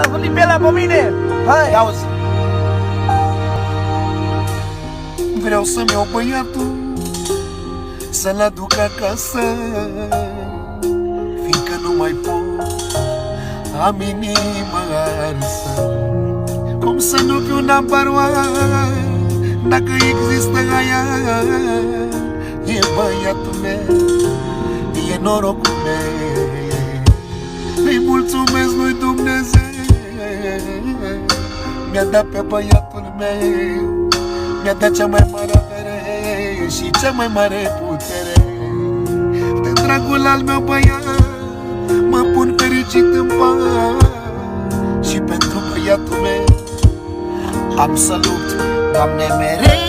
asculti pielea pe mine. Hai, auzi. Vreau să-mi iau băiatul, să-l aduc acasă, fiindcă nu mai pot, am inima arsă. Cum să nu fiu number one, dacă există aia, e băiatul meu, e norocul meu. Îi mulțumesc lui Dumnezeu, mi-a dat pe băiatul meu, mi-a dat cea mai mare avere și cea mai mare putere. De dragul al meu băiat, mă pun fericit în pat, și pentru băiatul meu am să lupt, Doamne, mereu.